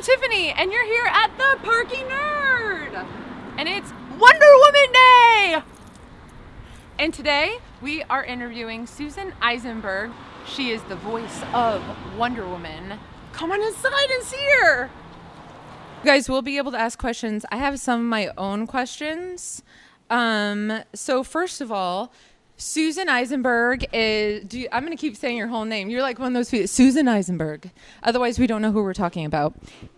I'm Tiffany, and you're here at the Perky Nerd, and it's Wonder Woman Day! And today, we are interviewing Susan Eisenberg. She is the voice of Wonder Woman. Come on inside and see her! You guys will be able to ask questions. I have some of my own questions. So first of all, Susan Eisenberg is, I'm going to keep saying your whole name. You're like one of those people, Susan Eisenberg. Otherwise, we don't know who we're talking about.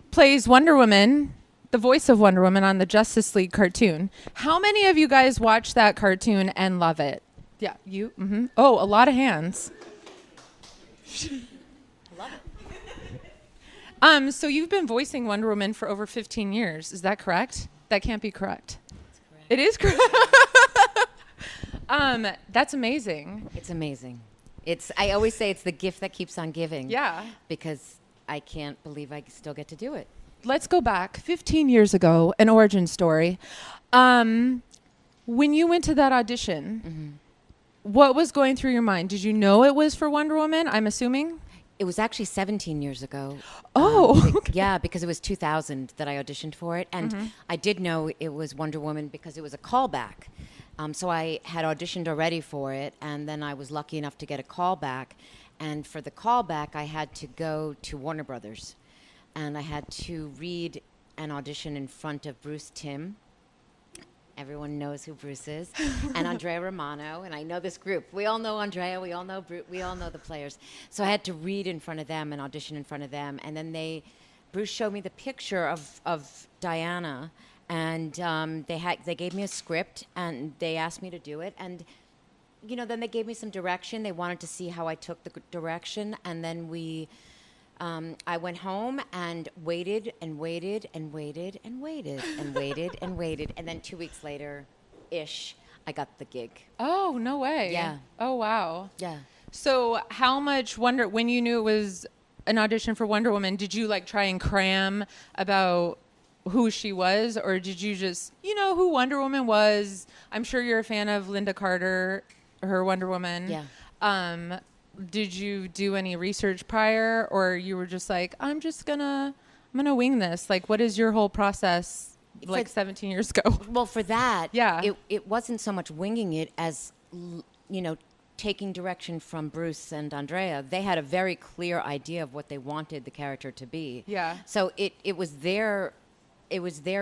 Plays Wonder Woman, the voice of Wonder Woman on the Justice League cartoon. How many of you guys watch that cartoon and love it? Yeah, you? Mm-hmm. Oh, a lot of hands. Love it. So you've been voicing Wonder Woman for over 15 years. Is that correct? That can't be correct. That's correct. It is correct. That's amazing. It's amazing. I always say it's the gift that keeps on giving. Yeah. Because I can't believe I still get to do it. Let's go back 15 years ago, an origin story. When you went to that audition, what was going through your mind? Did you know it was for Wonder Woman, I'm assuming? It was actually 17 years ago. Oh. Yeah, because it was 2000 that I auditioned for it. And I did know it was Wonder Woman because it was a callback. So I had auditioned already for it, and then I was lucky enough to get a callback. And for the callback, I had to go to Warner Brothers, and I had to read an audition in front of Bruce Timm. Everyone knows who Bruce is, and Andrea Romano, and I know this group. We all know Andrea, we all know Bruce, we all know the players. So I had to read in front of them and audition in front of them, and then Bruce showed me the picture of Diana. And they gave me a script, and they asked me to do it. And, then they gave me some direction. They wanted to see how I took the direction. And then I went home and waited and waited and waited and waited and waited and waited. And then 2 weeks later-ish, I got the gig. Oh, no way. Yeah. Oh, wow. Yeah. So how much when you knew it was an audition for Wonder Woman, did you try and cram about who she was, or did you just, who Wonder Woman was? I'm sure you're a fan of Linda Carter, her Wonder Woman. Yeah. Did you do any research prior, or you were just like, I'm gonna wing this? What is your whole process 17 years ago? Well, for that, yeah, it wasn't so much winging it as, taking direction from Bruce and Andrea. They had a very clear idea of what they wanted the character to be. Yeah. So it was their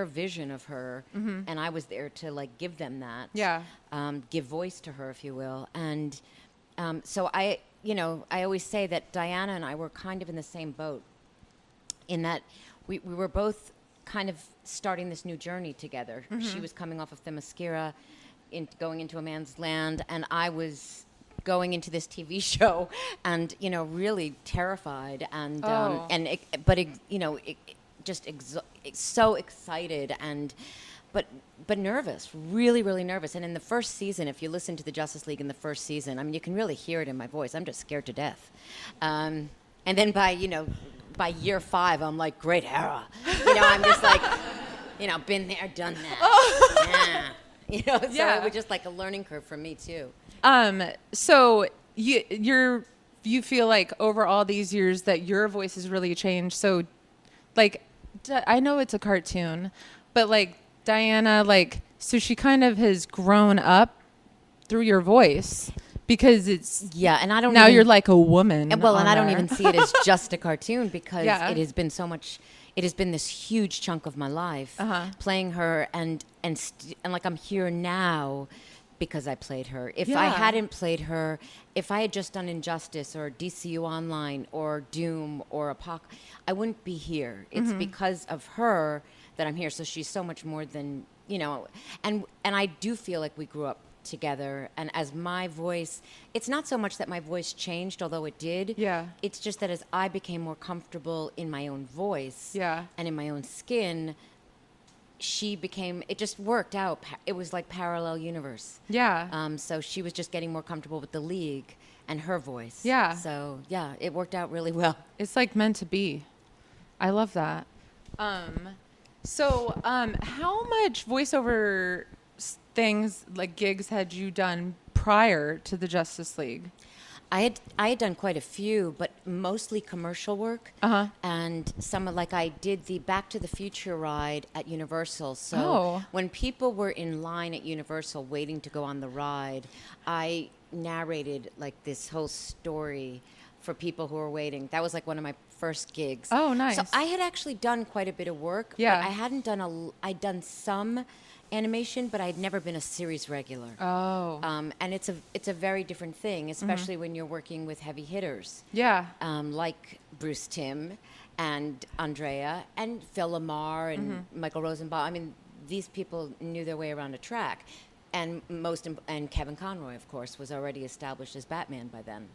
vision of her, and I was there to give them that. Yeah. Give voice to her, if you will. And so I always say that Diana and I were kind of in the same boat, in that we were both kind of starting this new journey together. She was coming off of Themyscira, going into a man's land, and I was going into this TV show, and really terrified, and so excited, but nervous, really nervous. And in the first season, if you listen to the Justice League in the first season, I mean, you can really hear it in my voice. I'm just scared to death. And then by year 5, I'm like, great Hera. I'm just like, been there, done that. Yeah. So yeah. it was just like a learning curve for me too. So you feel like over all these years that your voice has really changed. So I know it's a cartoon, but Diana, so she kind of has grown up through your voice, because it's and I don't now even, you're like a woman. And I don't even see it as just a cartoon, because it has been so much. It has been this huge chunk of my life playing her, and I'm here now because I played her. If I hadn't played her, if I had just done Injustice or DCU Online or Doom or I wouldn't be here. It's because of her that I'm here. So she's so much more than, and I do feel like we grew up together. And as my voice, it's not so much that my voice changed, although it did. Yeah. It's just that as I became more comfortable in my own voice and in my own skin, it just worked out. It was like parallel universe. Yeah. So she was just getting more comfortable with the league and her voice. Yeah. So yeah, it worked out really well. It's meant to be. I love that. So how much voiceover things, gigs, had you done prior to the Justice League? I had done quite a few, but mostly commercial work. And some I did the Back to the Future ride at Universal. So when people were in line at Universal waiting to go on the ride, I narrated this whole story for people who were waiting. That was one of my first gigs. Oh, nice. So I had actually done quite a bit of work. Yeah. But I hadn't done I'd done some animation, but I'd never been a series regular. Oh. And it's a very different thing, especially when you're working with heavy hitters. Yeah. Like Bruce Timm and Andrea and Phil Lamar and Michael Rosenbaum. I mean, these people knew their way around a track. And and Kevin Conroy, of course, was already established as Batman by then.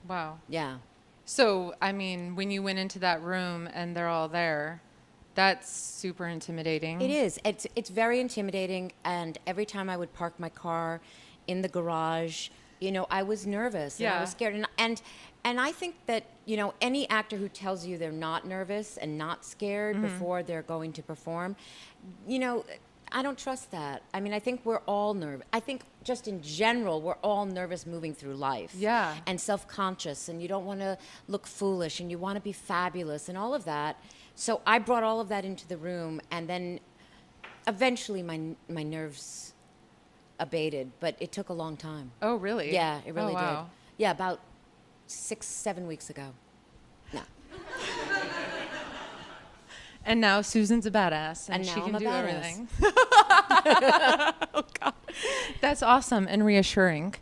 Wow. Yeah. So, I mean, when you went into that room and they're all there, that's super intimidating. It is. It's very intimidating. And every time I would park my car in the garage, I was nervous. And I was scared. And I think that, any actor who tells you they're not nervous and not scared before they're going to perform, I don't trust that. I mean, I think we're all nervous. I think just in general, we're all nervous moving through life. Yeah. And self-conscious, and you don't want to look foolish, and you want to be fabulous, and all of that. So I brought all of that into the room, and then eventually my nerves abated, but it took a long time. Oh, really? Yeah, it really wow. did. Yeah, about 6-7 weeks ago. No. And now Susan's a badass, and now she can I'm a do badass. everything. Oh God, that's awesome and reassuring.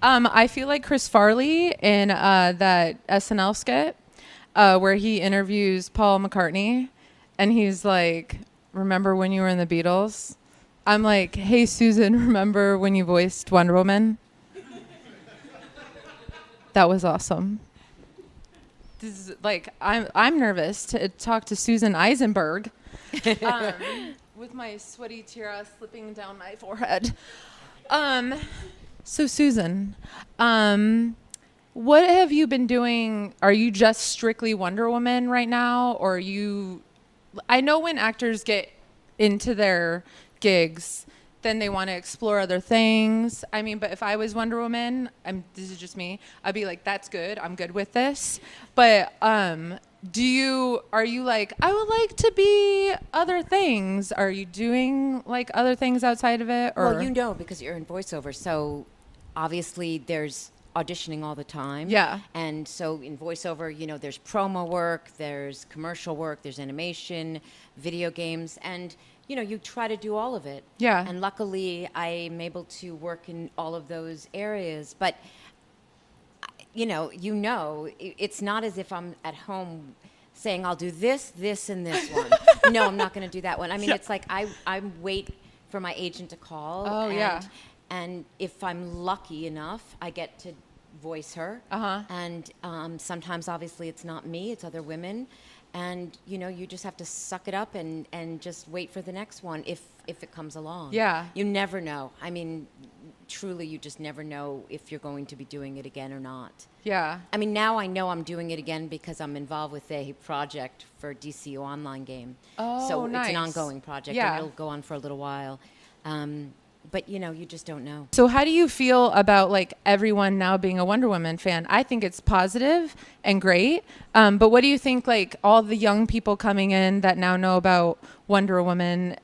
I feel like Chris Farley in that SNL skit where he interviews Paul McCartney, and he's like, "Remember when you were in the Beatles?" I'm like, "Hey Susan, remember when you voiced Wonder Woman?" That was awesome. This is I'm nervous to talk to Susan Eisenberg with my sweaty tiara slipping down my forehead. So Susan, what have you been doing? Are you just strictly Wonder Woman right now, or I know when actors get into their gigs, then they want to explore other things. I mean, but if I was Wonder Woman, this is just me, I'd be like, that's good. I'm good with this. But are you like, I would like to be other things? Are you doing other things outside of it? Or? Well, because you're in voiceover. So obviously there's auditioning all the time. Yeah. And so in voiceover, there's promo work, there's commercial work, there's animation, video games, and you try to do all of it. Yeah. And luckily, I'm able to work in all of those areas. But, it's not as if I'm at home saying, I'll do this, this, and this one. No, I'm not going to do that one. I mean, it's like I wait for my agent to call. Oh, yeah. And if I'm lucky enough, I get to voice her. Uh-huh. And sometimes, obviously, it's not me, it's other women. And, you just have to suck it up and just wait for the next one if it comes along. Yeah. You never know. I mean, truly, you just never know if you're going to be doing it again or not. Yeah. I mean, now I know I'm doing it again because I'm involved with a project for DCU online game. Oh, so nice. it's an ongoing project. Yeah. And it'll go on for a little while. But, you just don't know. So how do you feel about everyone now being a Wonder Woman fan? I think it's positive and great. But what do you think all the young people coming in that now know about Wonder Woman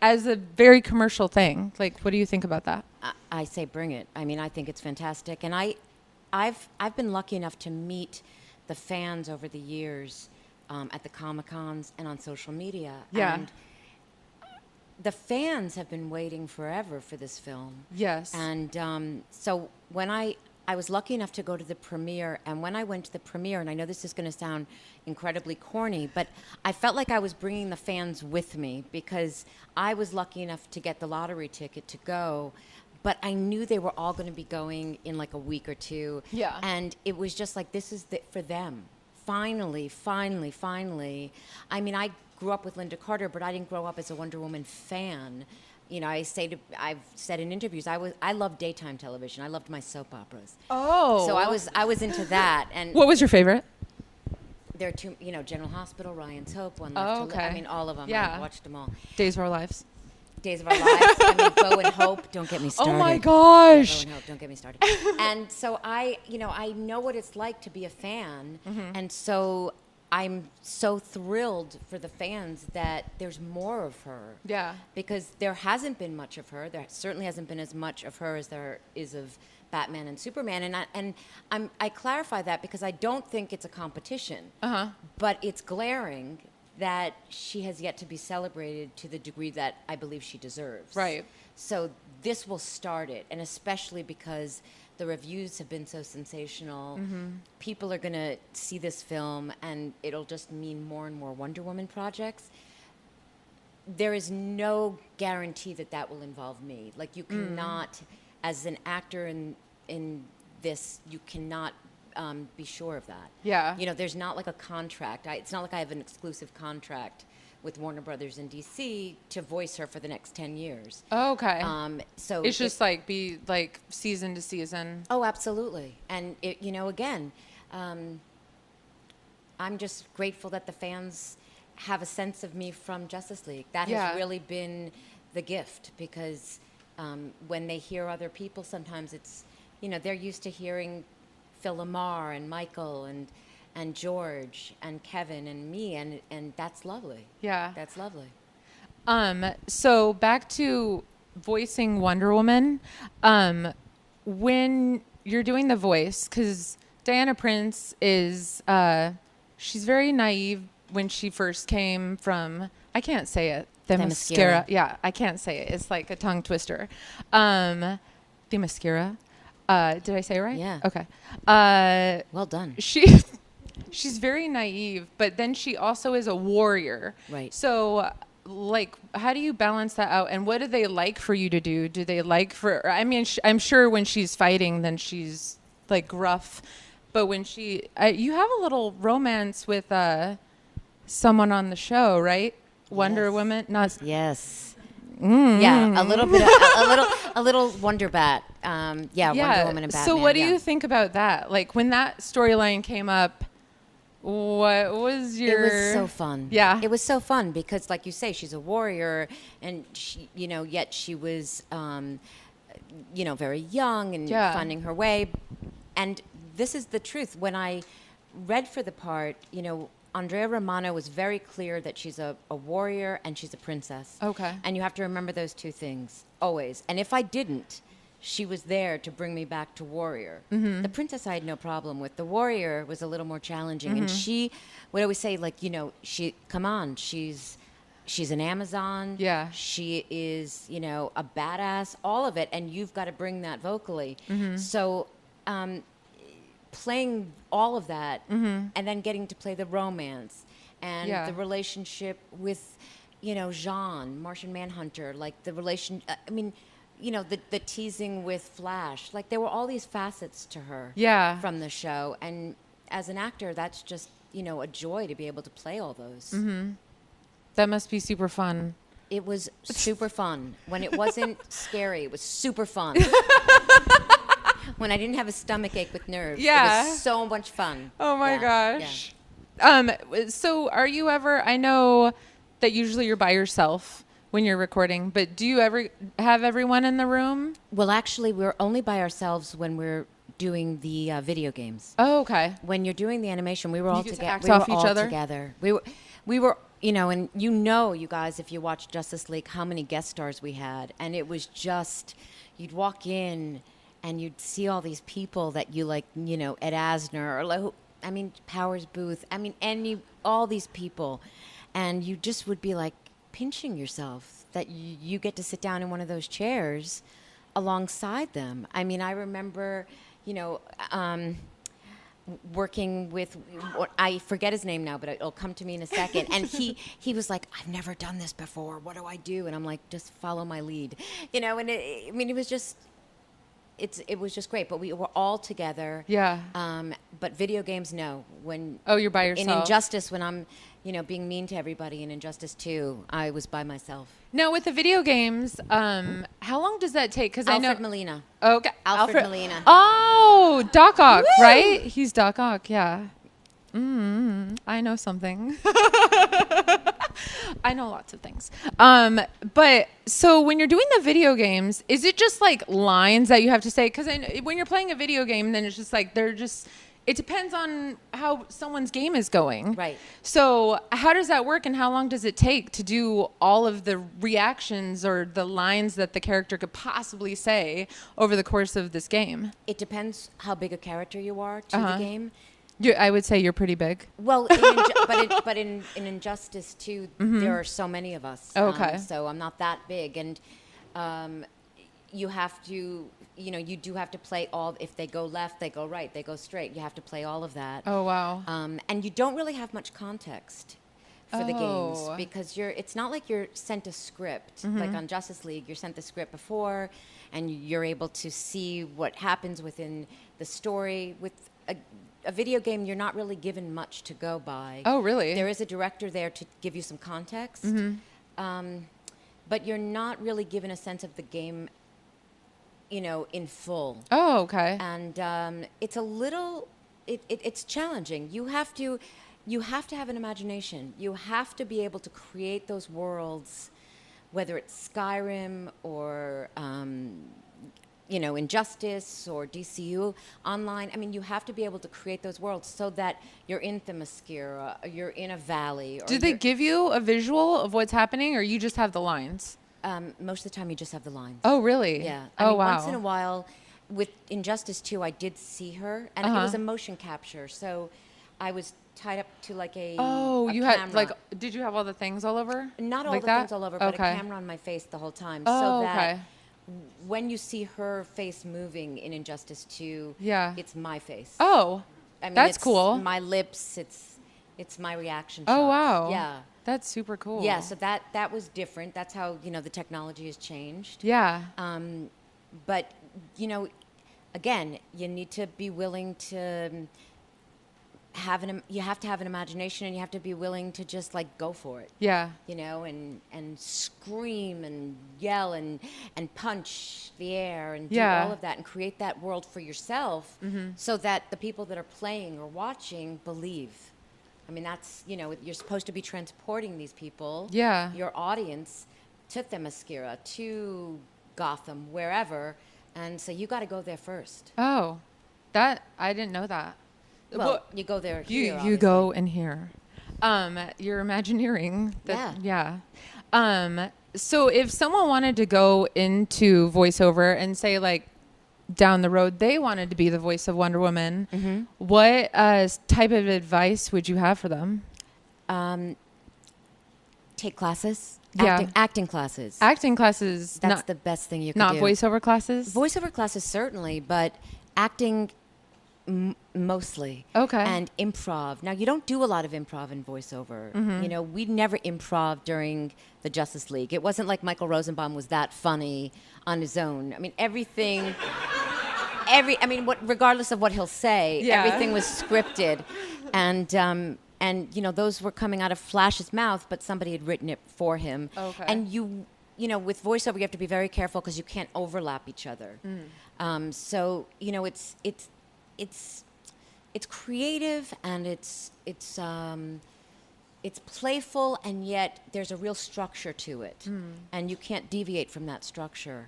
as a very commercial thing? What do you think about that? I say bring it. I mean, I think it's fantastic. And I've been lucky enough to meet the fans over the years at the Comic-Cons and on social media. Yeah. And the fans have been waiting forever for this film. Yes. And so when I was lucky enough to go to the premiere, and when I went to the premiere, and I know this is going to sound incredibly corny, but I felt like I was bringing the fans with me because I was lucky enough to get the lottery ticket to go, but I knew they were all going to be going in a week or two. Yeah. And it was just this is for them. Finally. I mean, I grew up with Linda Carter, but I didn't grow up as a Wonder Woman fan. I've said in interviews, I loved daytime television. I loved my soap operas. Oh. So I was into that. And what was your favorite? There are two, General Hospital, Ryan's Hope, One Life to Live. Okay. I mean, all of them. Yeah. I watched them all. Days of Our Lives. days of our lives. I mean, Bo and Hope, don't get me started. Oh my gosh. Bo and Hope, don't get me started. And so I know what it's like to be a fan. And so I'm so thrilled for the fans that there's more of her. Yeah. Because there hasn't been much of her. There certainly hasn't been as much of her as there is of Batman and Superman. And I clarify that because I don't think it's a competition. But it's glaring that she has yet to be celebrated to the degree that I believe she deserves. Right. So this will start it, and especially because the reviews have been so sensational. People are going to see this film, and it'll just mean more and more Wonder Woman projects. There is no guarantee that that will involve me. Like, you cannot, as an actor in this, you cannot be sure of that. Yeah. You know, there's not like a contract. It's not like I have an exclusive contract with Warner Brothers in DC to voice her for the next 10 years. Oh, okay. So it's just be season to season. Oh, absolutely. And again, I'm just grateful that the fans have a sense of me from Justice League. That has really been the gift, because when they hear other people, sometimes it's, they're used to hearing Phil Lamar and Michael and George and Kevin and me, and that's lovely. Yeah. That's lovely. So back to voicing Wonder Woman, when you're doing the voice, because Diana Prince is, she's very naive when she first came from, I can't say it, Themyscira. Yeah, I can't say it. It's like a tongue twister. Themyscira. Did I say it right? Yeah. Okay. Well done. She's very naive, but then she also is a warrior. Right. So, how do you balance that out? And what do they like for you to do? Do they like I'm sure when she's fighting, then she's gruff. But when you have a little romance with someone on the show, right? Wonder Woman? Yes. Yeah, a little bit, a little Wonder Bat. Wonder Woman and Batman. So what do you think about that? When that storyline came up, what was your... It was so fun. Yeah. It was so fun because, like you say, she's a warrior, and she, yet she was, very young and finding her way. And this is the truth. When I read for the part, Andrea Romano was very clear that she's a warrior and she's a princess. Okay. And you have to remember those two things, always. And if I didn't, she was there to bring me back to warrior. The princess I had no problem with. The warrior was a little more challenging. And she would always say, she's an Amazon. Yeah. She is, a badass, all of it. And you've got to bring that vocally. So, playing all of that and then getting to play the romance and the relationship with, Jean, Martian Manhunter, the relation, the teasing with Flash, there were all these facets to her from the show. And as an actor, that's just, a joy to be able to play all those. That must be super fun. It was super fun. When it wasn't scary, it was super fun. When I didn't have a stomach ache with nerves. It was so much fun. Oh my gosh. Yeah. So are you ever, I know that usually you're by yourself when you're recording, but do you ever have everyone in the room? Well, actually, we're only by ourselves when we're doing the video games. Oh, okay. When you're doing the animation, we were all together. Act off each other? Together. We were, and you guys, if you watch Justice League, how many guest stars we had. And it was just, you'd walk in and you'd see all these people that you Ed Asner, or Powers Booth, all these people. And you just would be pinching yourself that you get to sit down in one of those chairs alongside them. I remember, working with, I forget his name now, but it'll come to me in a second. And he was like, I've never done this before. What do I do? And I'm like, just follow my lead. And it was just... It was just great, but we were all together. Yeah. But video games, no. You're by yourself. In Injustice, when I'm, being mean to everybody in Injustice 2, I was by myself. Now, with the video games, how long does that take? Because I know Alfred Molina. Okay. Alfred Molina. Oh, Doc Ock, Woo! right? He's Doc Ock, yeah. I know something. I know lots of things. But so when you're doing the video games, is it just like lines that you have to say? Because when you're playing a video game, then it's just like it depends on how someone's game is going. Right. So how does that work, and how long does it take to do all of the reactions or the lines that the character could possibly say over the course of this game? It depends how big a character you are to the game. I would say you're pretty big. Well, but in Injustice 2, there are so many of us. Okay. So I'm not that big, and you have to, you do have to play all. If they go left, they go right, they go straight. You have to play all of that. Oh wow. And you don't really have much context for the games because it's not like you're sent a script. Like on Justice League, you're sent the script before, and you're able to see what happens within the story. With a video game, you're not really given much to go by. Oh, really? There is a director there to give you some context, but you're not really given a sense of the game, in full. Oh, okay. And it's a little, it's challenging. You have to have an imagination. You have to be able to create those worlds, whether it's Skyrim or Injustice or DCU online. I mean, you have to be able to create those worlds so that you're in Themyscira, or you're in a valley. Or do they give you a visual of what's happening, or you just have the lines? Most of the time, you just have the lines. Oh, really? Yeah. I mean, wow. Once in a while, with Injustice 2, I did see her, and it was a motion capture. So I was tied up to like a you camera. had did you have all the things all over? Not all like the that? things all over, but a camera on my face the whole time. Oh, so that okay. when you see her face moving in Injustice 2, it's my face. Oh, I mean, that's it's cool. My lips, it's my reaction Oh, shots. wow. Yeah. That's super cool. Yeah, so that was different. That's how, the technology has changed. Yeah. But, again, you need to be willing to you have to have an imagination, and you have to be willing to just go for it. Yeah. And scream and yell and punch the air and do Yeah. all of that and create that world for yourself so that the people that are playing or watching believe. I mean, that's, you're supposed to be transporting these people, your audience, to Themyscira, to Gotham, wherever, and so you got to go there first. Oh, I didn't know that. Well, you go there here, You go in here. You're Imagineering. Yeah. So if someone wanted to go into voiceover and say, down the road they wanted to be the voice of Wonder Woman, what type of advice would you have for them? Take classes. Yeah. Acting classes. Acting classes. That's the best thing you can do. Not voiceover classes? Voiceover classes, certainly, but acting mostly. Okay. And improv. Now, you don't do a lot of improv in voiceover. We never improv during the Justice League. It wasn't like Michael Rosenbaum was that funny on his own. I mean, everything... regardless of what he'll say, everything was scripted. And those were coming out of Flash's mouth, but somebody had written it for him. Okay. And with voiceover, you have to be very careful because you can't overlap each other. So, it's creative, and it's playful, and yet there's a real structure to it. And you can't deviate from that structure.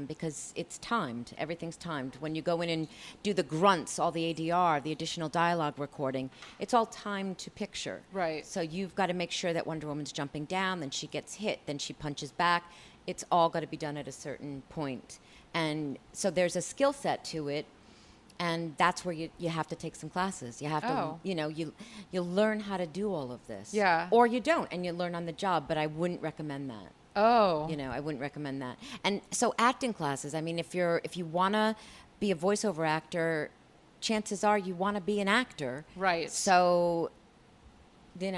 Because it's timed. Everything's timed. When you go in and do the grunts, all the ADR, the additional dialogue recording, it's all timed to picture. Right. So you've got to make sure that Wonder Woman's jumping down, then she gets hit, then she punches back. It's all got to be done at a certain point. And so there's a skill set to it, and that's where you have to take some classes. You have to, you learn how to do all of this. Yeah. Or you don't, and you learn on the job, but I wouldn't recommend that. Oh. I wouldn't recommend that. And so acting classes, I mean, if you want to be a voiceover actor, chances are you want to be an actor. Right. So, when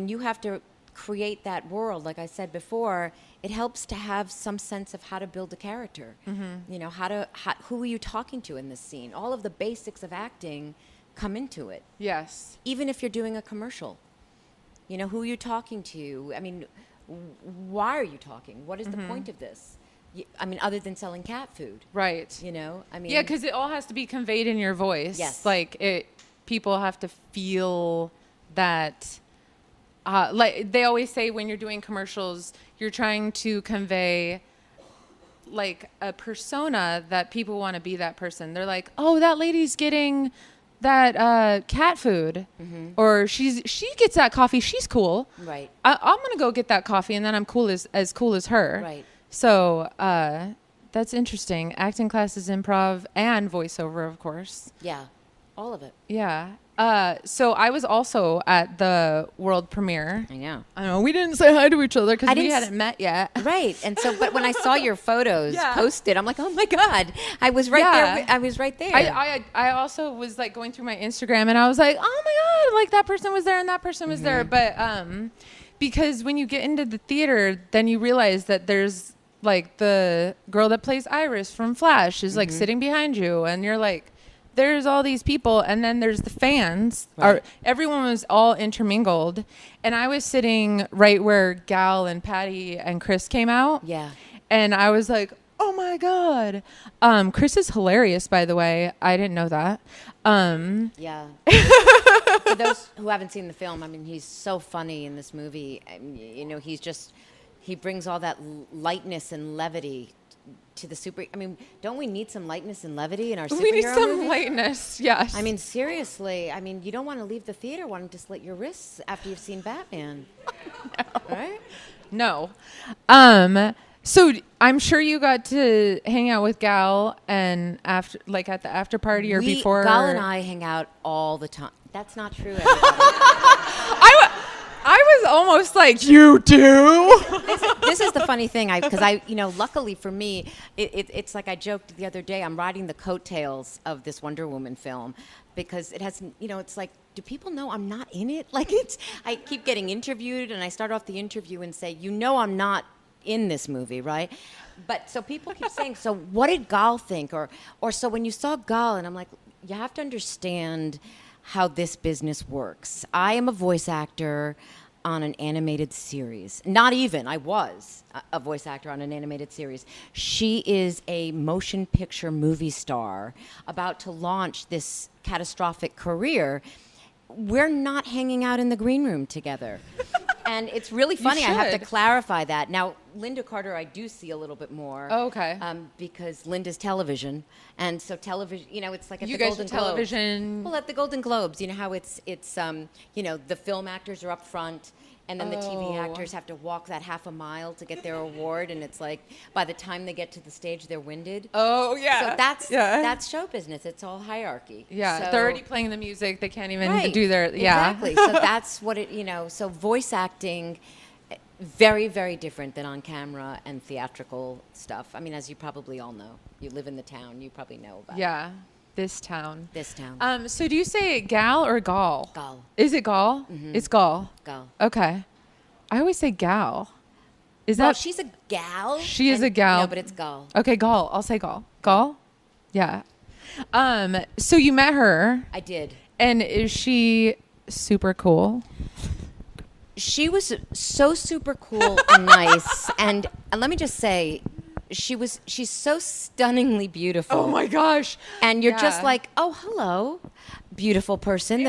you have to create that world, like I said before, it helps to have some sense of how to build a character. Who are you talking to in this scene? All of the basics of acting come into it. Yes. Even if you're doing a commercial. Who are you talking to? I mean, why are you talking? What is the point of this? Other than selling cat food. Right. Yeah, because it all has to be conveyed in your voice. Yes. People have to feel that like they always say when you're doing commercials, you're trying to convey like a persona that people want to be that person. They're like, oh, that lady's getting that cat food, or she gets that coffee. She's cool. Right. I'm gonna go get that coffee, and then I'm cool as cool as her. Right. So that's interesting. Acting classes, improv, and voiceover, of course. Yeah, all of it. Yeah. So I was also at the world premiere. I know. I know we didn't say hi to each other because we didn't hadn't met yet. Right. And so, but when I saw your photos Yeah. posted, I'm like, oh my God, I was right Yeah. there. I was right there. I also was like going through my Instagram and I was like, oh my God, like that person was there and that person was there. But because when you get into the theater, then you realize that there's like the girl that plays Iris from Flash is like sitting behind you, and you're like, there's all these people, and then there's the fans. Right. Everyone was all intermingled, and I was sitting right where Gal and Patty and Chris came out. Yeah. And I was like, oh my God. Chris is hilarious, by the way. I didn't know that. Yeah. For those who haven't seen the film, I mean, he's so funny in this movie. You know, he brings all that lightness and levity to the super. I mean, don't we need some lightness and levity in our superhero We need some movies? lightness, yes. I mean, seriously. I mean, you don't want to leave the theater wanting to slit your wrists after you've seen Batman. Right? No. So I'm sure you got to hang out with Gal and after, like at the after party or before. Gal and I hang out all the time. That's not true, everybody. I was almost like, you do? This is the funny thing, because you know, luckily for me, it's like I joked the other day, I'm riding the coattails of this Wonder Woman film, because it has, you know, it's like, do people know I'm not in it? Like, I keep getting interviewed, and I start off the interview and say, you know I'm not in this movie, right? But so people keep saying, so what did Gal think? Or so when you saw Gal, and I'm like, you have to understand how this business works. I am a voice actor on an animated series. Not even, I was a voice actor on an animated series. She is a motion picture movie star about to launch this catastrophic career. We're not hanging out in the green room together. And it's really funny. I have to clarify that. Now, Linda Carter, I do see a little bit more. Oh, okay. Because Linda's television. And so television, you know, it's like at You the guys Golden are television. Globes. Well, at the Golden Globes, you know how it's you know, the film actors are up front, and then the TV actors have to walk that half a mile to get their award, and it's like by the time they get to the stage, they're winded. Oh, yeah. So that's show business. It's all hierarchy. Yeah, so, they're already playing the music. They can't even right, do their, yeah. Exactly. So that's what it, you know, so voice acting, very, very different than on camera and theatrical stuff. I mean, as you probably all know, you live in the town, you probably know about Yeah, this town. this town. So do you say Gal or Gal? Gal. Is it Gal? It's Gal. Gal. Okay. I always say Gal. Is Well, that? she's a gal. She is a gal. No, but it's Gal. Okay, Gal. I'll say Gal. Gal? Yeah. So you met her, I did. and is she super cool? She was so super cool and nice, and let me just say, she's so stunningly beautiful. Oh my gosh. And you're Yeah. just like, oh, hello, beautiful person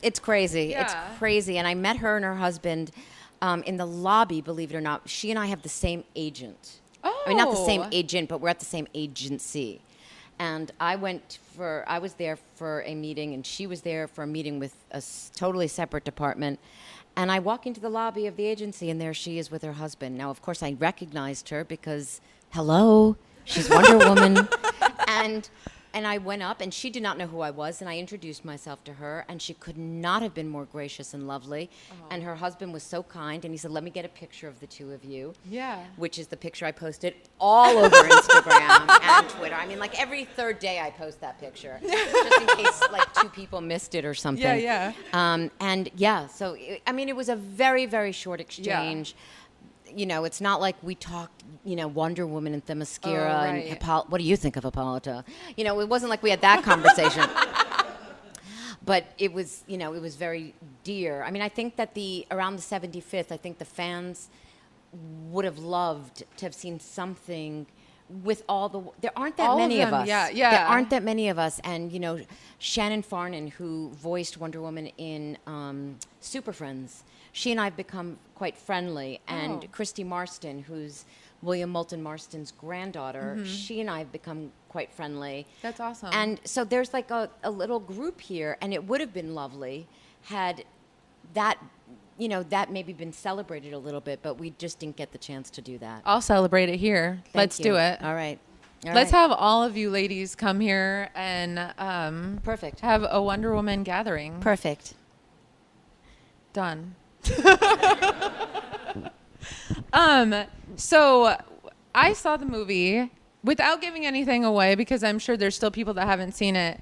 it's crazy. Yeah. It's crazy. And I met her and her husband in the lobby, believe it or not. She and I have the same agent. I mean, not the same Oh. agent, but we're at the same agency. And I was there for a meeting, and she was there for a meeting with a totally separate department. And I walk into the lobby of the agency, and there she is with her husband. Now, of course, I recognized her because, hello, she's Wonder Woman. And I went up, and she did not know who I was, and I introduced myself to her, and she could not have been more gracious and lovely. And her husband was so kind, and he said, let me get a picture of the two of you. Yeah. Which is the picture I posted all over Instagram and Twitter. I mean, like every third day I post that picture, just in case like two people missed it or something. Yeah, yeah. And yeah, so I mean, it was a very, very short exchange. You know, it's not like we talked, you know, Wonder Woman and Themyscira and what do you think of Hippolyta? You know, it wasn't like we had that conversation. But it was, you know, it was very dear. I mean, I think that around the 75th, I think the fans would have loved to have seen something with there aren't that All of many of them, us. yeah, yeah. There aren't that many of us. And, Shannon Farnan, who voiced Wonder Woman in Super Friends, she and I have become quite friendly. And Oh. Christy Marston, who's William Moulton Marston's granddaughter, she and I have become quite friendly. That's awesome. And so there's like a little group here, and it would have been lovely had that, that maybe been celebrated a little bit, but we just didn't get the chance to do that. I'll celebrate it here. Let's do it. All right. Let's have all of you ladies come here and Perfect. have a Wonder Woman gathering. Perfect. Done. So I saw the movie without giving anything away because I'm sure there's still people that haven't seen it.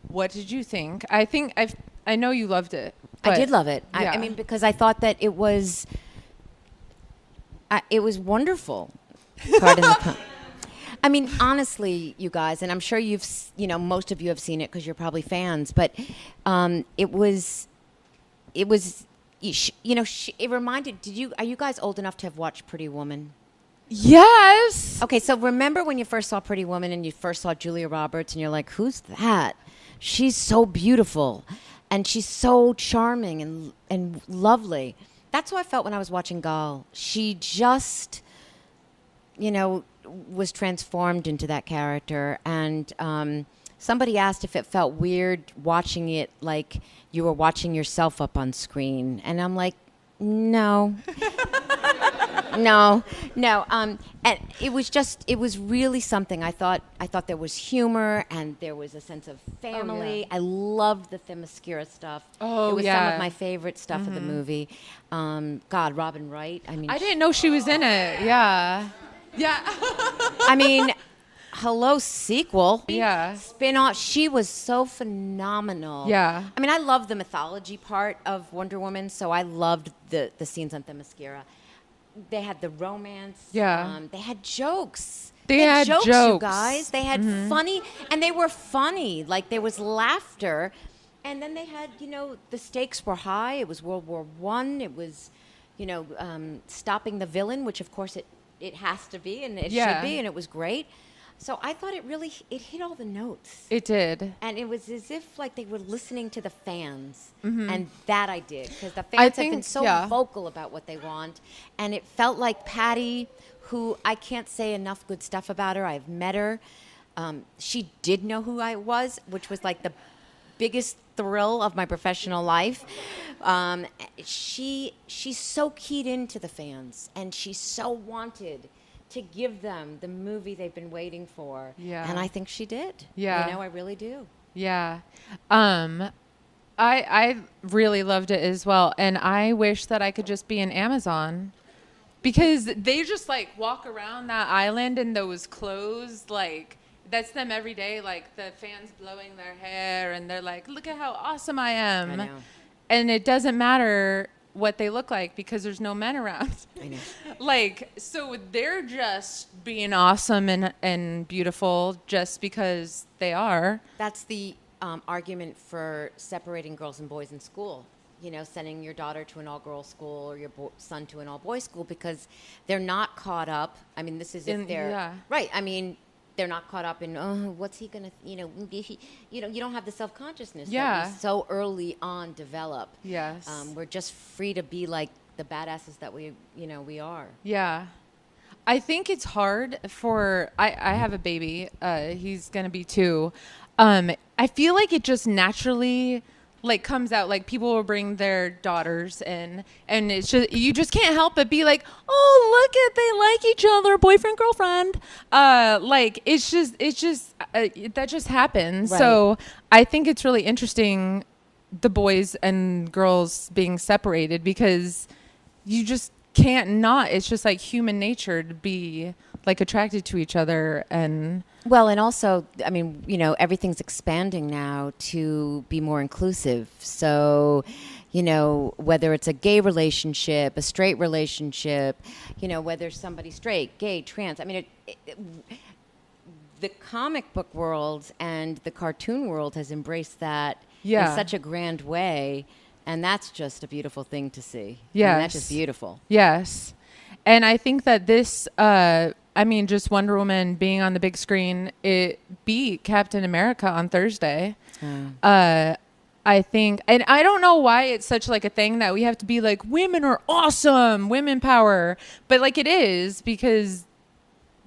What did you think? I know you loved it. I did love it. Yeah. I mean, because I thought that it was wonderful. Pardon the pun. I mean, honestly, you guys, and I'm sure most of you have seen it because you're probably fans, but it reminded, are you guys old enough to have watched Pretty Woman? Yes. Okay, so remember when you first saw Pretty Woman and you first saw Julia Roberts and you're like, who's that? She's so beautiful and she's so charming and lovely. That's how I felt when I was watching Gal. She just, was transformed into that character. And somebody asked if it felt weird watching it like you were watching yourself up on screen. And I'm like, no. No. And it was really something. I thought there was humor and there was a sense of family. Oh, yeah. I loved the Themyscira stuff. Oh, it was yeah. some of my favorite stuff of the movie. God, Robin Wright. I mean, I didn't know she was in it. Yeah. Yeah. I mean, hello, sequel. Yeah. Spin-off. She was so phenomenal. Yeah. I mean, I love the mythology part of Wonder Woman, so I loved the scenes on Themyscira. They had the romance. Yeah. They had jokes. They had jokes, you jokes. guys. They had funny, and they were funny. Like, there was laughter. And then they had, the stakes were high. It was World War I. It was, stopping the villain, which, of course, it has to be, and it should be, and it was great. So I thought it hit all the notes. It did. And it was as if like they were listening to the fans. And that I did, because the I fans have been think- so yeah. vocal about what they want. And it felt like Patty, who I can't say enough good stuff about her. I've met her. She did know who I was, which was like the biggest thrill of my professional life. She's so keyed into the fans, and she so wanted to give them the movie they've been waiting for. Yeah. And I think she did. Yeah. I really do. Yeah. I really loved it as well. And I wish that I could just be in Amazon because they just like walk around that island in those clothes. Like that's them every day. Like the fans blowing their hair and they're like, look at how awesome I am. I know. And it doesn't matter what they look like because there's no men around. I know. Like, so they're just being awesome and beautiful just because they are. That's the argument for separating girls and boys in school. Sending your daughter to an all-girls school or your son to an all-boys school because they're not caught up. I mean, this is if they're... Yeah. Right. I mean, they're not caught up in, what's he going to... you don't have the self-consciousness Yeah. that we so early on develop. Yes. We're just free to be like the badasses that we are. Yeah. I think it's hard for... I have a baby. He's going to be 2. I feel like it just naturally like comes out. Like people will bring their daughters in and it's just, you just can't help but be like, oh, look at, they like each other, boyfriend, girlfriend. Like it's just that just happens. Right. So I think it's really interesting, the boys and girls being separated because you just can't not. It's just like human nature to be like attracted to each other. And well, and also, I mean, everything's expanding now to be more inclusive. So, whether it's a gay relationship, a straight relationship, whether somebody's straight, gay, trans. I mean, the comic book world and the cartoon world has embraced that in such a grand way. And that's just a beautiful thing to see. Yes. And that's just beautiful. yes. And I think that this I mean, just Wonder Woman being on the big screen, it beat Captain America on Thursday. I think, and I don't know why it's such like a thing that we have to be like, women are awesome, women power. But like it is, because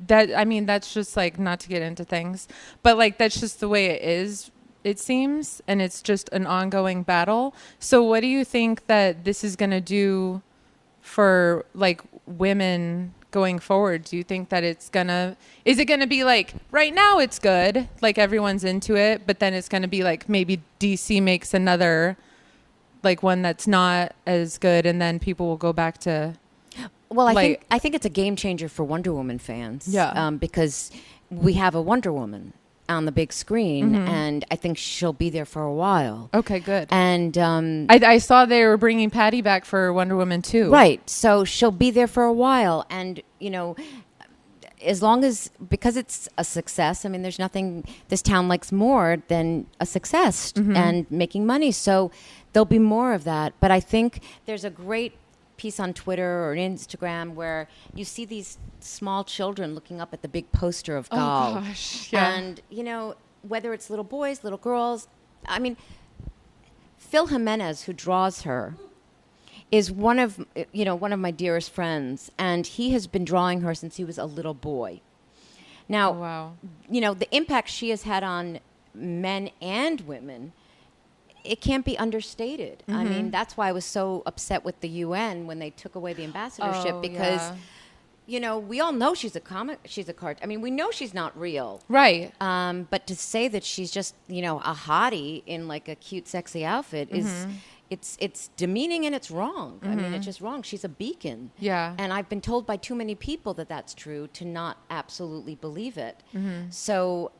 that, I mean, that's just like, not to get into things, but like that's just the way it is, it seems. And it's just an ongoing battle. So what do you think that this is going to do for like women going forward? Do you think that is it gonna be like, right now it's good, like everyone's into it, but then it's gonna be like maybe DC makes another like one that's not as good, and then people will go back to, well, I think it's a game changer for Wonder Woman fans. Yeah. Because we have a Wonder Woman on the big screen, and I think she'll be there for a while. Okay, good. And I saw they were bringing Patty back for Wonder Woman 2. Right. So she'll be there for a while, and you know, as long as, because it's a success. I mean, there's nothing this town likes more than a success and making money. So there'll be more of that. But I think there's a great piece on Twitter or Instagram where you see these small children looking up at the big poster of Gal. Oh gosh, yeah. And you know, whether it's little boys, little girls, I mean, Phil Jimenez, who draws her, is one of my dearest friends, and he has been drawing her since he was a little boy. Now, wow. You know, the impact she has had on men and women, it can't be understated. I mean, that's why I was so upset with the UN when they took away the ambassadorship, because, you know, we all know she's a card. I mean, we know she's not real. Right. But to say that she's just, you know, a hottie in like a cute, sexy outfit is, it's demeaning and it's wrong. I mean, it's just wrong. She's a beacon. Yeah. And I've been told by too many people that that's true to not absolutely believe it. So,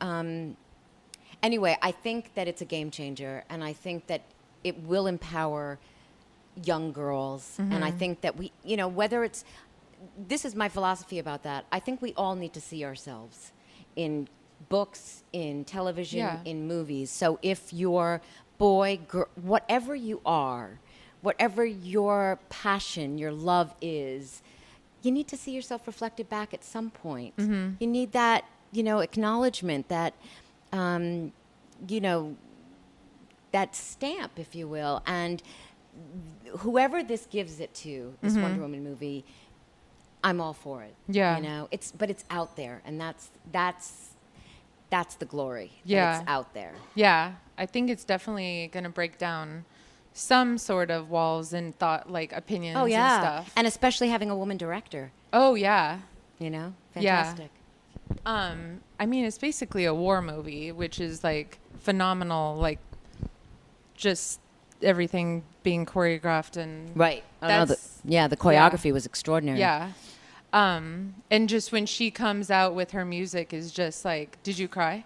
anyway, I think that it's a game changer, and I think that it will empower young girls. And I think that we, you know, whether it's, this is my philosophy about that. I think we all need to see ourselves in books, in television, in movies. So if you're boy, girl, whatever you are, whatever your passion, your love is, you need to see yourself reflected back at some point. You need that, you know, acknowledgement, that, you know, that stamp, if you will. And whoever this gives it to, this Wonder Woman movie, I'm all for it. Yeah. You know, but it's out there, and that's the glory. Yeah. It's out there. Yeah. I think it's definitely going to break down some sort of walls and thought, like opinions and stuff. And especially having a woman director. Oh, yeah. You know, fantastic. Yeah. I mean, it's basically a war movie, which is like phenomenal, like just everything being choreographed and right. The choreography was extraordinary. Yeah. And just when she comes out with her music is just like, did you cry?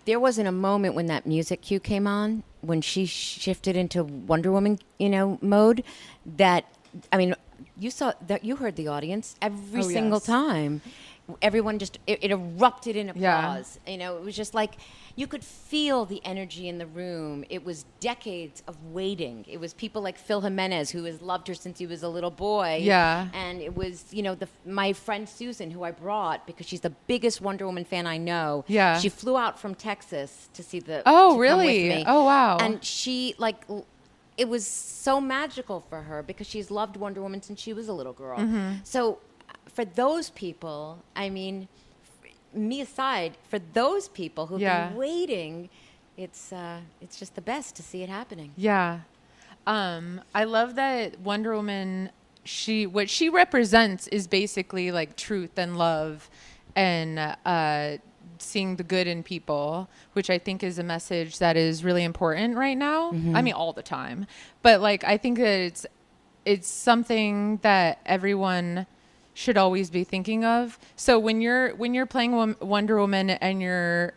There wasn't a moment when that music cue came on, when she shifted into Wonder Woman, you know, mode, that, I mean, you saw that, you heard the audience every single time. Everyone just, it erupted in applause. Yeah. You know, it was just like, you could feel the energy in the room. It was decades of waiting. It was people like Phil Jimenez, who has loved her since he was a little boy. Yeah. And it was, you know, my friend Susan, who I brought because she's the biggest Wonder Woman fan I know. Yeah. She flew out from Texas to see the. Oh, really? Come with me. Oh, wow. And she, like, it was so magical for her because she's loved Wonder Woman since she was a little girl. So for those people, I mean, me aside, for those people who've been waiting, it's just the best to see it happening. Yeah. I love that Wonder Woman, what she represents is basically like truth and love and seeing the good in people, which I think is a message that is really important right now. I mean, all the time. But like, I think that it's something that everyone should always be thinking of. So when you're playing Wonder Woman and you're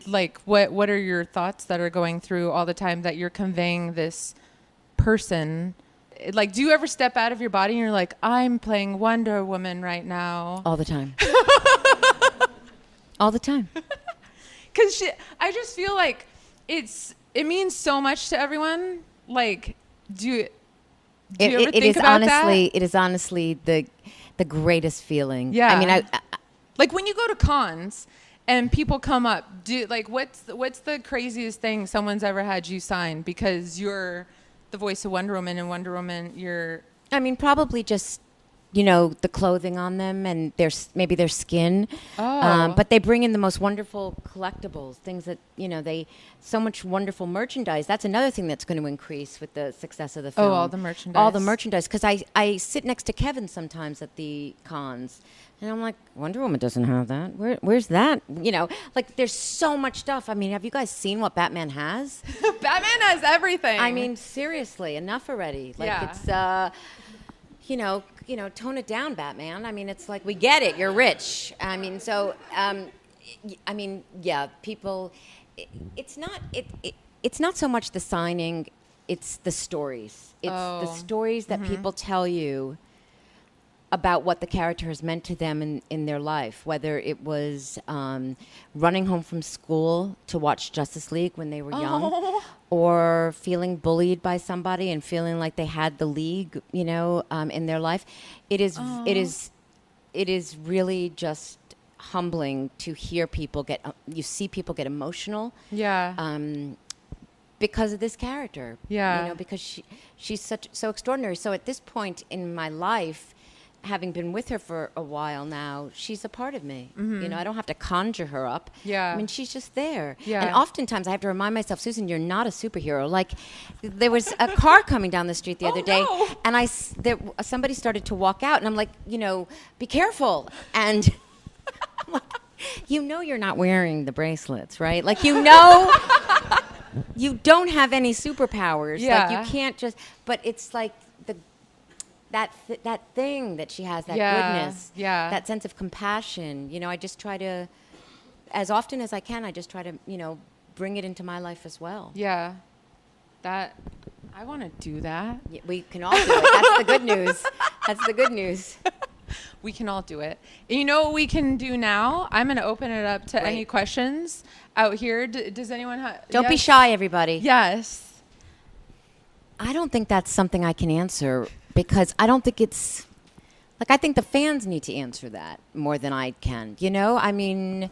like, what are your thoughts that are going through all the time that you're conveying this person? Like, do you ever step out of your body and you're like, I'm playing Wonder Woman right now? All the time. All the time. Because I just feel like it means so much to everyone. Like, Do you ever think about that? It is honestly the greatest feeling. Yeah. I mean, I like when you go to cons and people come up, what's the craziest thing someone's ever had you sign because you're the voice of Wonder Woman, and Wonder Woman, probably just, the clothing on them and maybe their skin. Oh. But they bring in the most wonderful collectibles, things that, so much wonderful merchandise. That's another thing that's going to increase with the success of the film. Oh, all the merchandise. All the merchandise. Because I sit next to Kevin sometimes at the cons. And I'm like, Wonder Woman doesn't have that. Where's that? Like there's so much stuff. I mean, have you guys seen what Batman has? Batman has everything. I mean, seriously, enough already. Like it's tone it down, Batman. I mean, it's like, we get it. You're rich. I mean, so, people, it's not so much the signing, it's the stories. It's the stories that people tell you about what the character has meant to them in their life, whether it was running home from school to watch Justice League when they were young, or feeling bullied by somebody and feeling like they had the league, in their life. It is really just humbling to hear people see people get emotional. Yeah. Because of this character. Yeah. Because she's so extraordinary. So at this point in my life, having been with her for a while now, she's a part of me. Mm-hmm. I don't have to conjure her up. Yeah. I mean, she's just there. Yeah. And oftentimes I have to remind myself, Susan, you're not a superhero. Like, there was a car coming down the street the other day, and somebody started to walk out, and I'm like, be careful. And I'm like, you're not wearing the bracelets, right? Like, you don't have any superpowers. Yeah. Like, you can't just, but it's like, that thing that she has, that goodness, that sense of compassion. I just try to, as often as I can, I just try to, bring it into my life as well. Yeah. I want to do that. Yeah, we can all do it. That's the good news. That's the good news. We can all do it. And you know what we can do now? I'm going to open it up to any questions out here. Does anyone have... Don't be shy, everybody. Yes. I don't think that's something I can answer, because I don't think it's... Like, I think the fans need to answer that more than I can. I mean...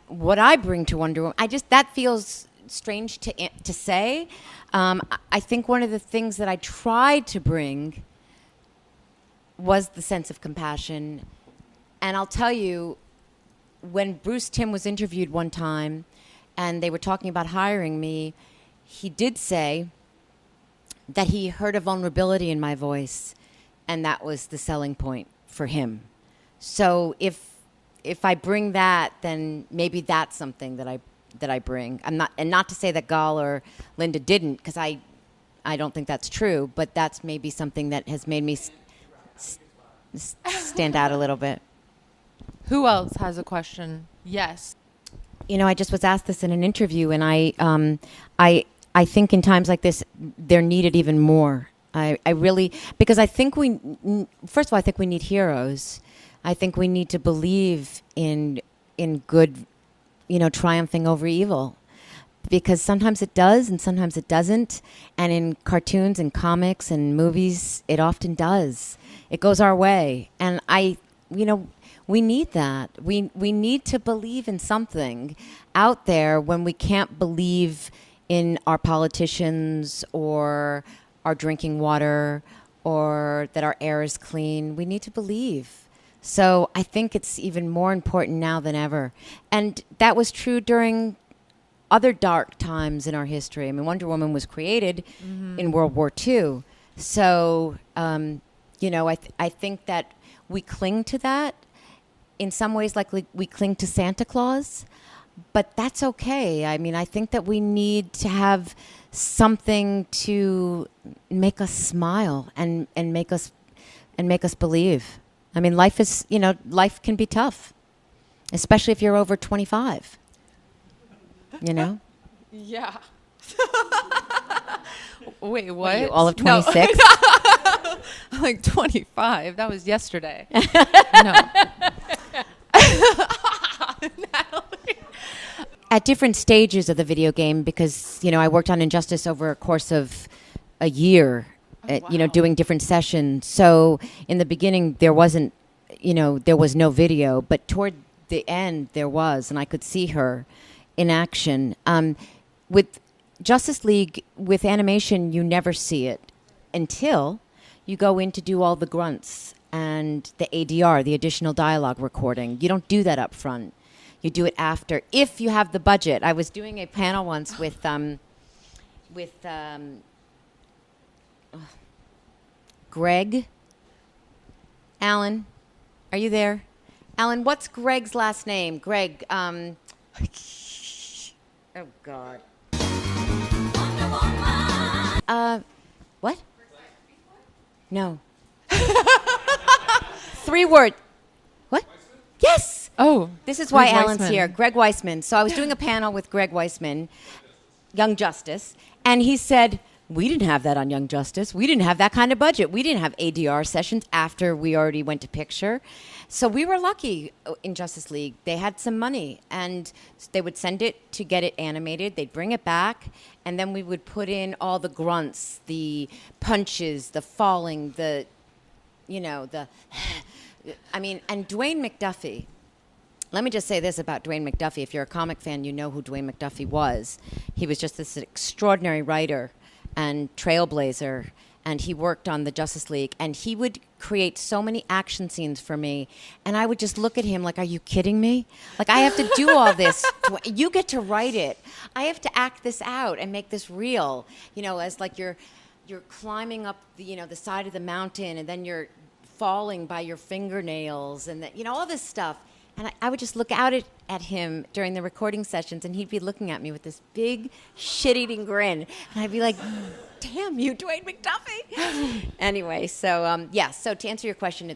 What I bring to Wonder Woman... that feels strange to say. I think one of the things that I tried to bring was the sense of compassion. And I'll tell you, when Bruce Timm was interviewed one time and they were talking about hiring me, he did say that he heard a vulnerability in my voice, and that was the selling point for him. So if I bring that, then maybe that's something that I bring. Not to say that Gal or Linda didn't, because I don't think that's true, but that's maybe something that has made me stand out a little bit. Who else has a question? Yes. I just was asked this in an interview, and I think in times like this, they're needed even more. I really, because I think first of all, I think we need heroes. I think we need to believe in good, triumphing over evil. Because sometimes it does and sometimes it doesn't. And in cartoons and comics and movies, it often does. It goes our way. And we need that. We need to believe in something out there when we can't believe in our politicians or our drinking water or that our air is clean. We need to believe. So I think it's even more important now than ever. And that was true during other dark times in our history. I mean, Wonder Woman was created in World War II. So, I think that we cling to that in some ways, like we cling to Santa Claus, but that's okay. I mean, I think that we need to have something to make us smile and make us believe. I mean, life can be tough, especially if you're over 25. Yeah. Wait, what? You, all of 26? No. Like 25. That was yesterday. No. Natalie. At different stages of the video game, because, I worked on Injustice over a course of a year, doing different sessions. So in the beginning, there was no video, but toward the end there was, and I could see her in action. With Justice League, with animation, you never see it until you go in to do all the grunts and the ADR, the additional dialogue recording. You don't do that up front. You do it after, if you have the budget. I was doing a panel once with Greg. Alan, are you there? Alan, what's Greg's last name? Greg, oh, God. What? No. 3 word. What? Yes. Oh. This is why Greg Alan's Weissman. here. Greg Weissman. So I was doing a panel with Greg Weissman, Young Justice, and he said, we didn't have that on Young Justice. We didn't have that kind of budget. We didn't have ADR sessions after we already went to picture. So we were lucky in Justice League. They had some money, and they would send it to get it animated. They'd bring it back, and then we would put in all the grunts, the punches, the falling, and Dwayne McDuffie. Let me just say this about Dwayne McDuffie. If you're a comic fan, you know who Dwayne McDuffie was. He was just this extraordinary writer and trailblazer, and he worked on the Justice League, and he would create so many action scenes for me, and I would just look at him like, are you kidding me? Like, I have to do all this. You get to write it. I have to act this out and make this real, as like you're climbing up the side of the mountain, and then you're falling by your fingernails, and all this stuff. And I would just look out at him during the recording sessions, and he'd be looking at me with this big, shit-eating grin. And I'd be like, damn you, Dwayne McDuffie. Anyway, so, So to answer your question,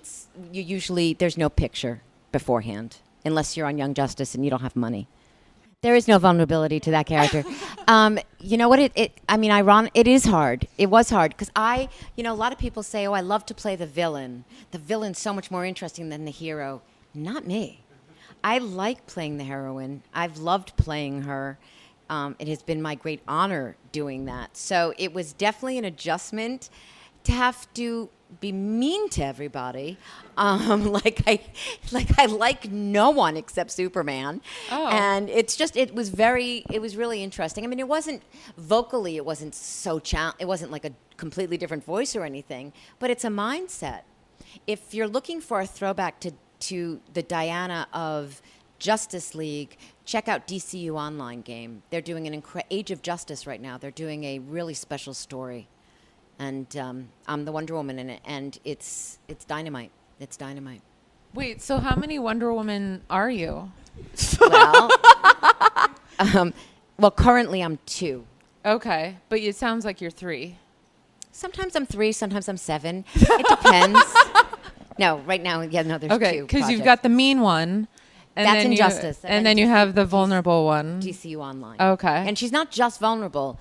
there's no picture beforehand, unless you're on Young Justice and you don't have money. There is no vulnerability to that character. You know what? It is hard. It was hard because a lot of people say, oh, I love to play the villain. The villain's so much more interesting than the hero. Not me. I like playing the heroine. I've loved playing her. It has been my great honor doing that. So it was definitely an adjustment to have to be mean to everybody. Like I like no one except Superman. Oh. And it was really interesting. I mean, it wasn't vocally, it wasn't it wasn't like a completely different voice or anything, but it's a mindset. If you're looking for a throwback to the Diana of Justice League, check out DCU Online game. They're doing an Age of Justice right now. They're doing a really special story. And I'm the Wonder Woman in it, and it's dynamite. It's dynamite. Wait, so how many Wonder Woman are you? Well, currently I'm 2. Okay, but it sounds like you're 3. Sometimes I'm 3, sometimes I'm 7. It depends. No, right now, there's 2. Okay, because you've got the mean one. And that's Injustice. And then you have the vulnerable one. DCU Online. Okay. And she's not just vulnerable.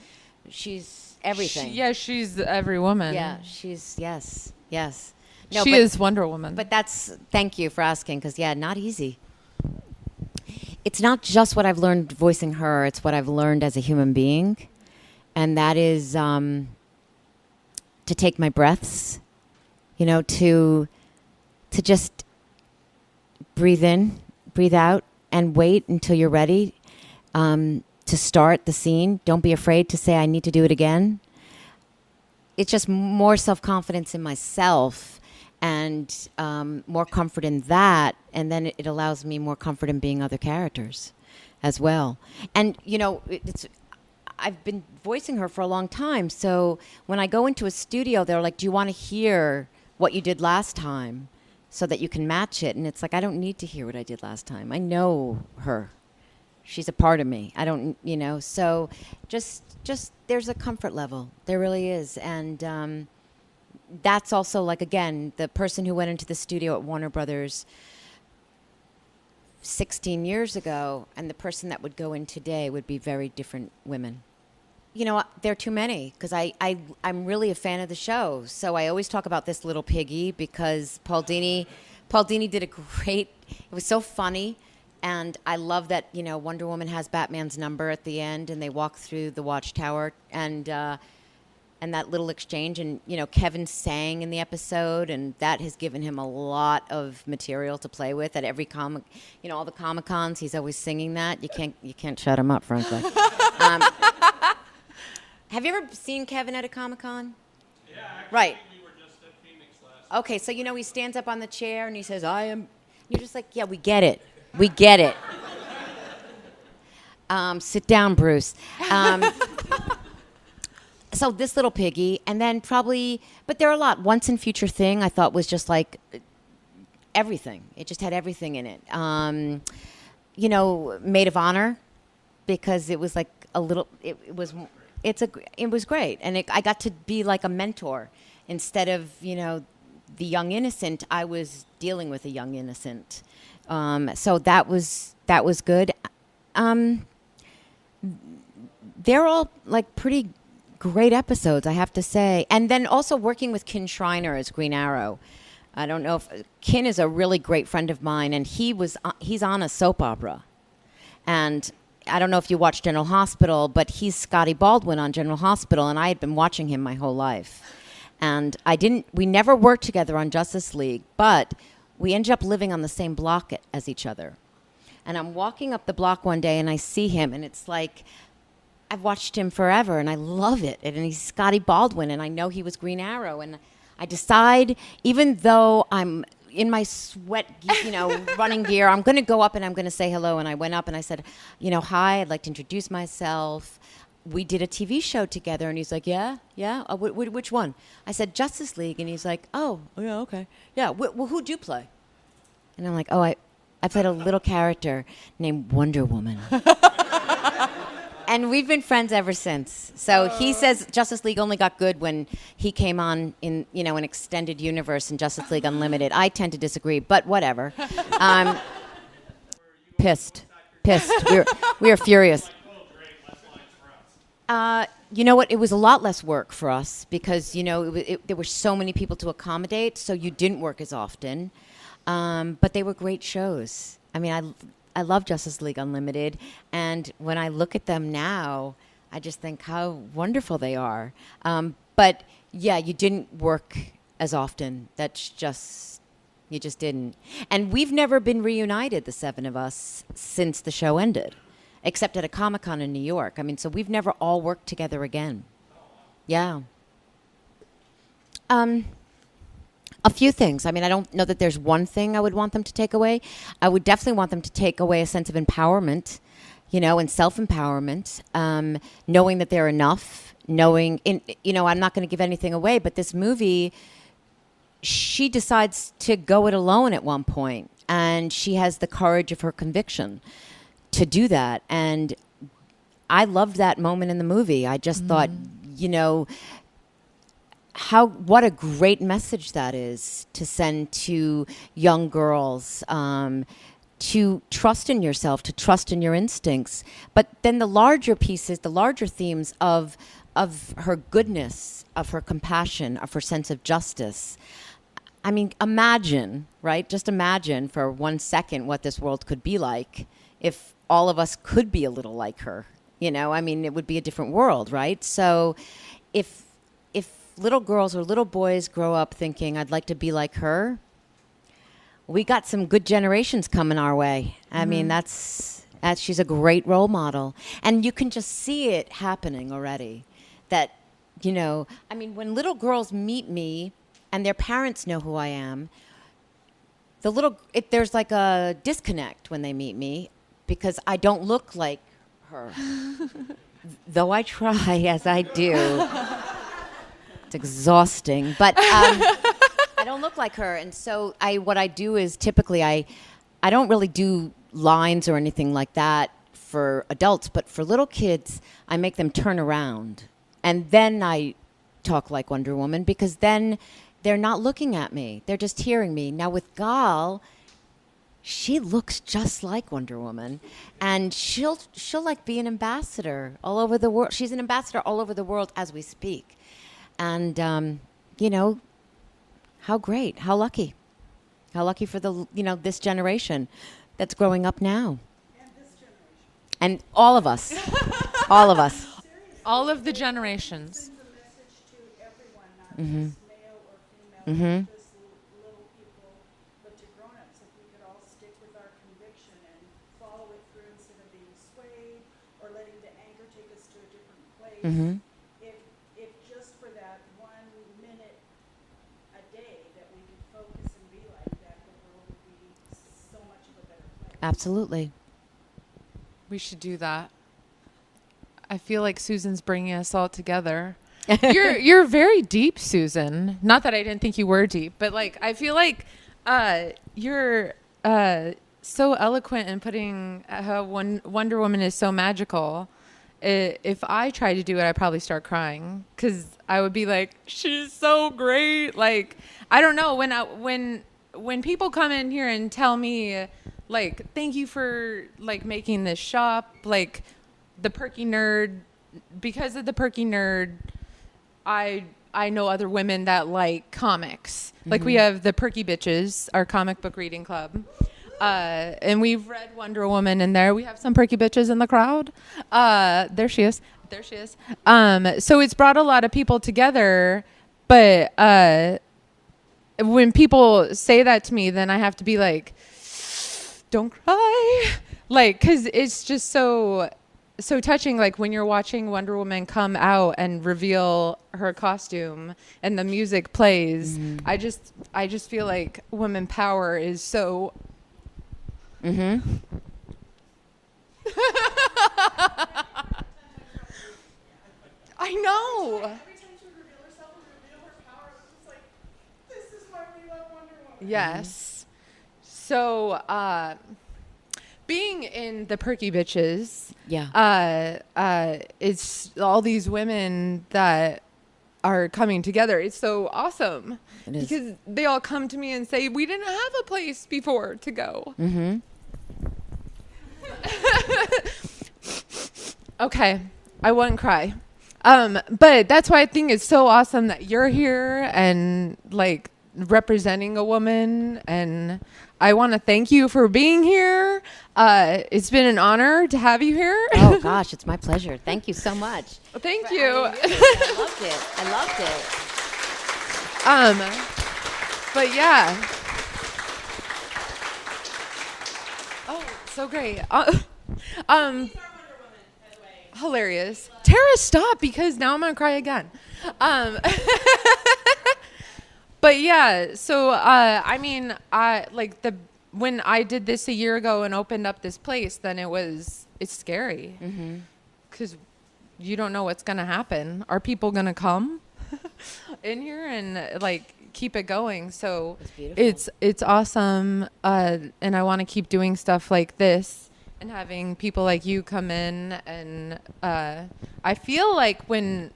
She's everything. She's every woman. Yeah, yes. No, she is Wonder Woman. But thank you for asking, because, not easy. It's not just what I've learned voicing her, it's what I've learned as a human being. And that is to take my breaths, to just breathe in, breathe out, and wait until you're ready to start the scene. Don't be afraid to say, I need to do it again. It's just more self-confidence in myself and more comfort in that. And then it allows me more comfort in being other characters as well. And, I've been voicing her for a long time. So when I go into a studio, they're like, do you want to hear what you did last time so that you can match it? And it's like, I don't need to hear what I did last time. I know her. She's a part of me. I don't, so just there's a comfort level. There really is. And that's also like, again, the person who went into the studio at Warner Brothers 16 years ago and the person that would go in today would be very different women. There are too many because I'm really a fan of the show. So I always talk about this little piggy because Paul Dini did a great, it was so funny. And I love that, Wonder Woman has Batman's number at the end and they walk through the watchtower and and that little exchange. And, Kevin sang in the episode, and that has given him a lot of material to play with at every comic, all the Comic-Cons, he's always singing that. You can't shut him up, frankly. Have you ever seen Kevin at a Comic-Con? Yeah, actually, right. We were just at Phoenix last Okay, so he stands up on the chair and he says, "I am." You're just like, "Yeah, we get it. We get it." Sit down, Bruce. So this little piggy, and then probably, but there are a lot. Once and Future Thing, I thought was just like everything. It just had everything in it. Maid of Honor, because it was like a little. It was great, and I got to be like a mentor instead of the young innocent. I was dealing with a young innocent, so that was good. They're all like pretty great episodes, I have to say. And then also working with Kin Shriner as Green Arrow. I don't know if Kin is a really great friend of mine, and he's on a soap opera. And I don't know if you watch General Hospital, but he's Scotty Baldwin on General Hospital, and I had been watching him my whole life. And we never worked together on Justice League, but we ended up living on the same block as each other. And I'm walking up the block one day, and I see him, and it's like, I've watched him forever, and I love it. And he's Scotty Baldwin, and I know he was Green Arrow. And I decide, even though I'm in my sweat, running gear, I'm going to go up and I'm going to say hello. And I went up and I said, "Hi, I'd like to introduce myself. We did a TV show together." And he's like, "Yeah? Which one?" I said, "Justice League." And he's like, "Oh, yeah, okay. Yeah, well, who'd you play?" And I'm like, "Oh, I played a little character named Wonder Woman." And we've been friends ever since. So he says Justice League only got good when he came on in, an extended universe in Justice League Unlimited. I tend to disagree, but whatever. Pissed. We were furious. You know what? It was a lot less work for us because, there were so many people to accommodate, so you didn't work as often. But they were great shows. I mean, I love Justice League Unlimited, and when I look at them now, I just think how wonderful they are. But yeah, you didn't work as often. You just didn't. And we've never been reunited, the seven of us, since the show ended, except at a Comic-Con in New York. I mean, so we've never all worked together again. Yeah. A few things. I mean, I don't know that there's one thing I would want them to take away. I would definitely want them to take away a sense of empowerment, and self-empowerment, knowing that they're enough, I'm not going to give anything away, but this movie, she decides to go it alone at one point, and she has the courage of her conviction to do that. And I loved that moment in the movie. I just thought, what a great message that is to send to young girls, to trust in yourself, to trust in your instincts. But then the larger pieces, the larger themes of her goodness, of her compassion, of her sense of justice. I mean, imagine, right? Just imagine for 1 second what this world could be like if all of us could be a little like her. I mean, it would be a different world, right? So if little girls or little boys grow up thinking, I'd like to be like her, we got some good generations coming our way. I mean, she's a great role model. And you can just see it happening already. That, when little girls meet me and their parents know who I am, there's like a disconnect when they meet me because I don't look like her. Though I try, as I do. It's exhausting, but I don't look like her. And so what I do is typically I don't really do lines or anything like that for adults, but for little kids, I make them turn around. And then I talk like Wonder Woman because then they're not looking at me. They're just hearing me. Now with Gal, she looks just like Wonder Woman, and she'll like be an ambassador all over the world. She's an ambassador all over the world as we speak. And, how great, how lucky for this generation that's growing up now. And this generation. And all of us, all of us. All of the generations. Sends a message to just male or female, not just little people, but to grown-ups. If we could all stick with our conviction and follow it through instead of being swayed or letting the anger take us to a different place. If just for that 1 minute a day that we could focus and be like that, the world would be so much of a better place. Absolutely. We should do that. I feel like Susan's bringing us all together. You're very deep, Susan. Not that I didn't think you were deep, but like I feel like you're so eloquent in putting how Wonder Woman is so magical. If I tried to do it, I'd probably start crying because I would be like, she's so great. Like I don't know, when people come in here and tell me like, thank you for like making this shop, like the Perky Nerd, because of the Perky Nerd, I know other women that like comics. Like we have the Perky Bitches, our comic book reading club. And we've read Wonder Woman in there. We have some Perky Bitches in the crowd. There she is. So it's brought a lot of people together, but when people say that to me, then I have to be like, don't cry. Like, cause it's just so touching. Like when you're watching Wonder Woman come out and reveal her costume and the music plays, I just feel like women power is so. I know. Every time she would reveal herself and reveal her power, it was just like, this is why we love Wonder Woman. Yes. So, being in the Perky Bitches, it's all these women that are coming together. It's so awesome. It is. Because they all come to me and say, we didn't have a place before to go. Okay, I wouldn't cry. But that's why I think it's so awesome that you're here and like representing a woman, and I want to thank you for being here. It's been an honor to have you here. Oh gosh, it's my pleasure. Thank you so much. Thank for you. having me. I loved it. But yeah. Oh, so great. Hilarious. Tara, stop, because now I'm gonna cry again. But yeah, so I mean, when I did this a year ago and opened up this place, then it's scary because you don't know what's gonna happen. Are people gonna come in here and like keep it going? So it's awesome, and I want to keep doing stuff like this and having people like you come in, and I feel like when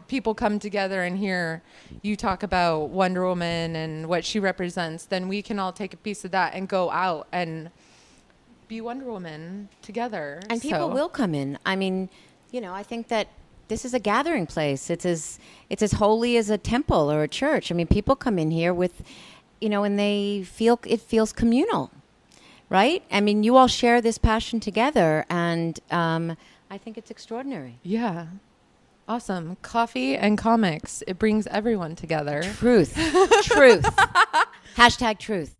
people come together and hear you talk about Wonder Woman and what she represents, then we can all take a piece of that and go out and be Wonder Woman together. And people will come in. I mean, I think that this is a gathering place. It's as holy as a temple or a church. I mean, people come in here with, and it feels communal, right? I mean, you all share this passion together, and I think it's extraordinary. Yeah. Awesome. Coffee and comics. It brings everyone together. Truth. Truth. Hashtag truth.